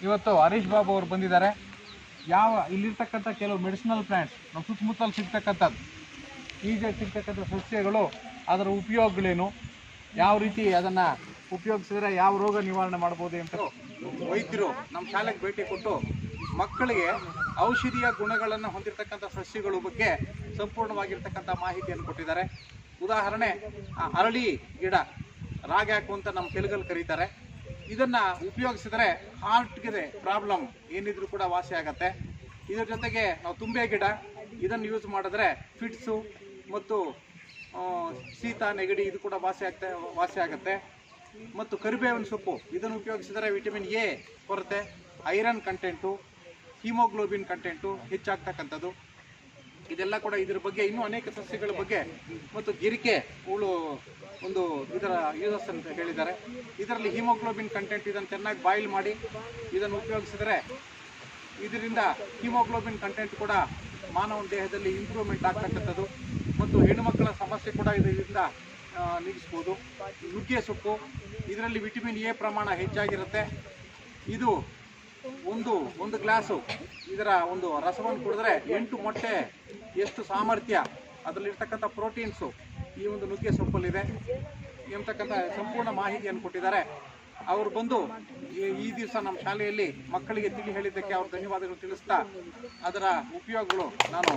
ಇವತ್ತು ಹರೀಶ್ ಬಾಬು ಅವರು ಬಂದಿದ್ದಾರೆ. ಯಾವ ಇಲ್ಲಿರ್ತಕ್ಕಂಥ ಕೆಲವು ಮೆಡಿಸಿನಲ್ ಪ್ಲಾಂಟ್ಸ್ ನಮ್ಮ ಸುತ್ತಮುತ್ತಲು ಸಿಗ್ತಕ್ಕಂಥದ್ದು ಈಜಾಗಿ ಸಿಗ್ತಕ್ಕಂಥ ಸಸ್ಯಗಳು, ಅದರ ಉಪಯೋಗಗಳೇನು, ಯಾವ ರೀತಿ ಅದನ್ನು ಉಪಯೋಗಿಸಿದ್ರೆ ಯಾವ ರೋಗ ನಿವಾರಣೆ ಮಾಡ್ಬೋದು ಅಂತ ವೈದ್ಯರು ನಮ್ಮ ಶಾಲೆಗೆ ಭೇಟಿ ಕೊಟ್ಟು ಮಕ್ಕಳಿಗೆ ಔಷಧೀಯ ಗುಣಗಳನ್ನು ಹೊಂದಿರತಕ್ಕಂಥ ಸಸ್ಯಗಳ ಬಗ್ಗೆ ಸಂಪೂರ್ಣವಾಗಿರ್ತಕ್ಕಂಥ ಮಾಹಿತಿಯನ್ನು ಕೊಟ್ಟಿದ್ದಾರೆ. ಉದಾಹರಣೆ, ಅರಳಿ ಗಿಡ, ರಾಗ್ಯಾಕು ಅಂತ ನಮ್ಮ ತೆಲುಗಲ್ಲಿ ಕರೀತಾರೆ. ಇದನ್ನು ಉಪಯೋಗಿಸಿದ್ರೆ ಹಾರ್ಟ್ಗೆ ಪ್ರಾಬ್ಲಮ್ ಏನಿದ್ರು ಕೂಡ ವಾಸಿ ಆಗುತ್ತೆ. ಇದರ ಜೊತೆಗೆ ನಾವು ತುಂಬೆ ಗಿಡ, ಇದನ್ನು ಯೂಸ್ ಮಾಡಿದ್ರೆ ಫಿಟ್ಸು ಮತ್ತು ಶೀತ ನೆಗಡಿ ಇದು ಕೂಡ ವಾಸಿ ಆಗುತ್ತೆ. ಮತ್ತು ಕರಿಬೇವಿನ ಸೊಪ್ಪು, ಇದನ್ನು ಉಪಯೋಗಿಸಿದರೆ ವಿಟಮಿನ್ ಎ ಕೊರತೆ, ಐರನ್ ಕಂಟೆಂಟು, ಹಿಮೋಗ್ಲೋಬಿನ್ ಕಂಟೆಂಟು ಹೆಚ್ಚಾಗ್ತಕ್ಕಂಥದ್ದು. ಇದೆಲ್ಲ ಕೂಡ ಇದ್ರ ಬಗ್ಗೆ ಇನ್ನೂ ಅನೇಕ ಸಸ್ಯಗಳ ಬಗ್ಗೆ ಮತ್ತು ಗಿರಿಕೆ ಹುಳು ಒಂದು ಇದರ ಯೂಸಸ್ ಅಂತ ಹೇಳಿದ್ದಾರೆ. ಇದರಲ್ಲಿ ಹಿಮೋಗ್ಲೋಬಿನ್ ಕಂಟೆಂಟ್, ಇದನ್ನು ಚೆನ್ನಾಗಿ ಬಾಯ್ಲ್ ಮಾಡಿ ಇದನ್ನು ಉಪಯೋಗಿಸಿದರೆ ಇದರಿಂದ ಹಿಮೋಗ್ಲೋಬಿನ್ ಕಂಟೆಂಟ್ ಕೂಡ ಮಾನವನ ದೇಹದಲ್ಲಿ ಇಂಪ್ರೂವ್ಮೆಂಟ್ ಆಗ್ತಕ್ಕಂಥದ್ದು. ಮತ್ತು ಹೆಣ್ಣುಮಕ್ಕಳ ಸಮಸ್ಯೆ ಕೂಡ ಇದರಿಂದ ನೀಗಿಸ್ಬೋದು. ನುಗ್ಗೆ ಸೊಪ್ಪು, ಇದರಲ್ಲಿ ವಿಟಮಿನ್ ಎ ಪ್ರಮಾಣ ಹೆಚ್ಚಾಗಿರುತ್ತೆ. ಇದು ಒಂದು ಗ್ಲಾಸು ಇದರ ಒಂದು ರಸವನ್ನು ಕುಡಿದ್ರೆ 8 ಮೊಟ್ಟೆ ಎಷ್ಟು ಸಾಮರ್ಥ್ಯ, ಅದರಲ್ಲಿರ್ತಕ್ಕಂಥ ಪ್ರೋಟೀನ್ಸು ಈ ಒಂದು ನುಗ್ಗೆ ಸೊಪ್ಪಲ್ಲಿದೆ ಎಂಬತಕ್ಕಂಥ ಸಂಪೂರ್ಣ ಮಾಹಿತಿಯನ್ನು ಕೊಟ್ಟಿದ್ದಾರೆ. ಅವರು ಬಂದು ಈ ದಿವಸ ನಮ್ಮ ಶಾಲೆಯಲ್ಲಿ ಮಕ್ಕಳಿಗೆ ತಿಳಿ ಹೇಳಿದ್ದಕ್ಕೆ ಅವ್ರ ಧನ್ಯವಾದಗಳು ತಿಳಿಸ್ತಾ ಅದರ ಉಪಯೋಗಗಳು ನಾನು